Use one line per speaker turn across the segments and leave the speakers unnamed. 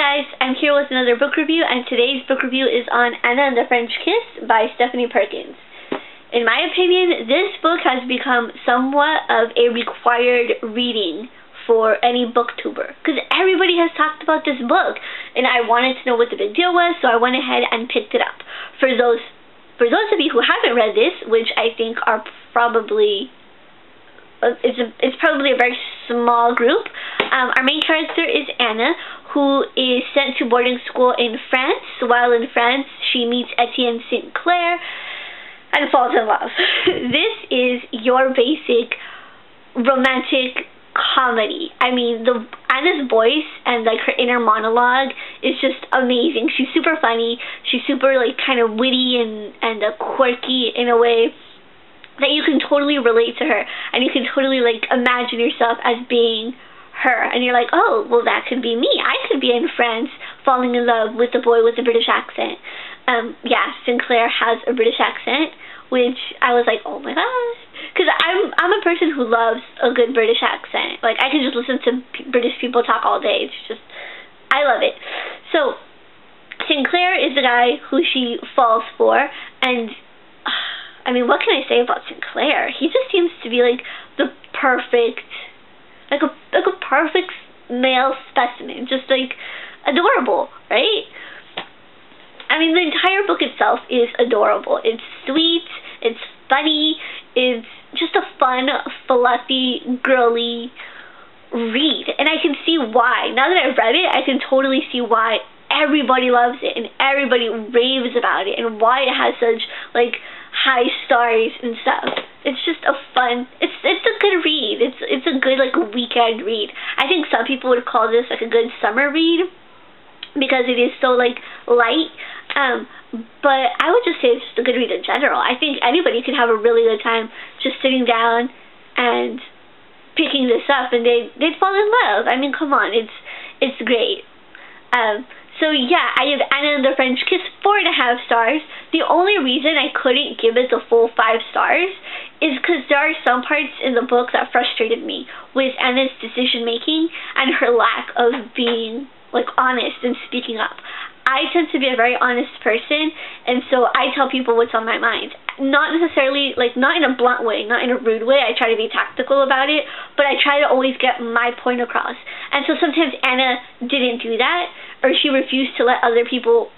guys, I'm here with another book review, and today's book review is on Anna and the French Kiss by Stephanie Perkins. In my opinion, this book has become somewhat of a required reading for any booktuber, because everybody has talked about this book, and I wanted to know what the big deal was, so I went ahead and picked it up. For those of you who haven't read this, which I think are probably it's probably a very small group. Our main character is Anna, who is sent to boarding school in France. While in France, she meets Etienne St. Clair and falls in love. This is your basic romantic comedy. I mean, Anna's voice and like her inner monologue is just amazing. She's super funny. She's super like kind of witty and quirky in a way that you can totally relate to her, and you can totally like imagine yourself as being her, and you're like, oh, well, that could be me. I could be in France falling in love with a boy with a British accent. Yeah, Sinclair has a British accent, which I was like, oh my gosh, because I'm a person who loves a good British accent. Like, I can just listen to British people talk all day. It's just, I love it. So Sinclair is the guy who she falls for, and I mean, what can I say about Sinclair? He just seems to be like the perfect, like a perfect male specimen, just like adorable, right? I mean, the entire book itself is adorable. It's sweet, it's funny, it's just a fun, fluffy, girly read, and I can see why. Now that I've read it, I can totally see why everybody loves it and everybody raves about it, and why it has such like high stars and stuff. It's just a fun, it's a good read. It's a good like weekend read. I think some people would call this like a good summer read because it is so like light. But I would just say it's just a good read in general. I think anybody could have a really good time just sitting down and picking this up, and they'd fall in love. I mean, come on, it's great. So yeah, I give Anna and the French Kiss 4.5 stars. The only reason I couldn't give it the full 5 stars is because there are some parts in the book that frustrated me with Anna's decision making and her lack of being like honest and speaking up. I tend to be a very honest person, and so I tell people what's on my mind. Not necessarily, like, not in a blunt way, not in a rude way. I try to be tactical about it, but I try to always get my point across. And so sometimes Anna didn't do that, or she refused to let other people,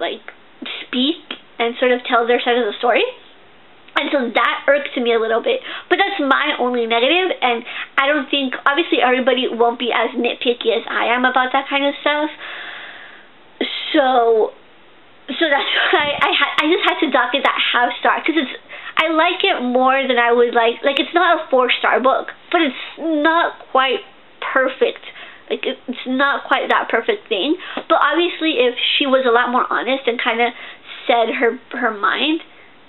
like, speak and sort of tell their side of the story. And so that irked me a little bit. But that's my only negative, and I don't think, obviously everybody won't be as nitpicky as I am about that kind of stuff. So that's why I just had to dock it that half star, because I like it more than I would like it's not a 4-star book, but it's not quite perfect. Like, it's not quite that perfect thing. But obviously if she was a lot more honest and kind of said her mind,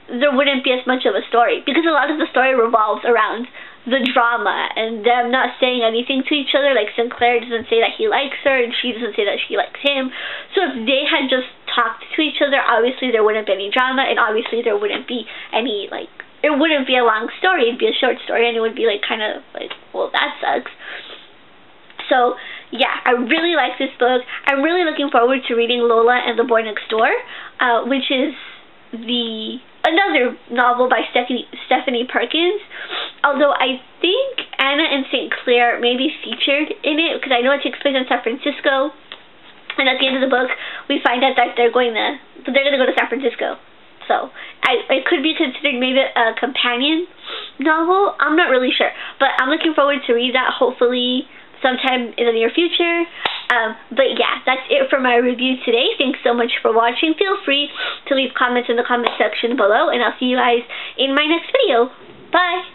there wouldn't be as much of a story, because a lot of the story revolves around the drama and them not saying anything to each other. Like, Sinclair doesn't say that he likes her, and she doesn't say that she likes him. So if they had just talked to each other, obviously there wouldn't be any drama, and obviously there wouldn't be any, like, it wouldn't be a long story. It'd be a short story, and it would be like kind of like, well, that sucks. So yeah, I really like this book. I'm really looking forward to reading Lola and the Boy Next Door, which is another novel by Stephanie Perkins. Although I think Anna and St. Clair may be featured in it, because I know it takes place in San Francisco. And at the end of the book, we find out that they're going to go to San Francisco. So it could be considered maybe a companion novel. I'm not really sure, but I'm looking forward to read that, hopefully sometime in the near future. But yeah, that's it for my review today. Thanks so much for watching. Feel free to leave comments in the comment section below, and I'll see you guys in my next video. Bye!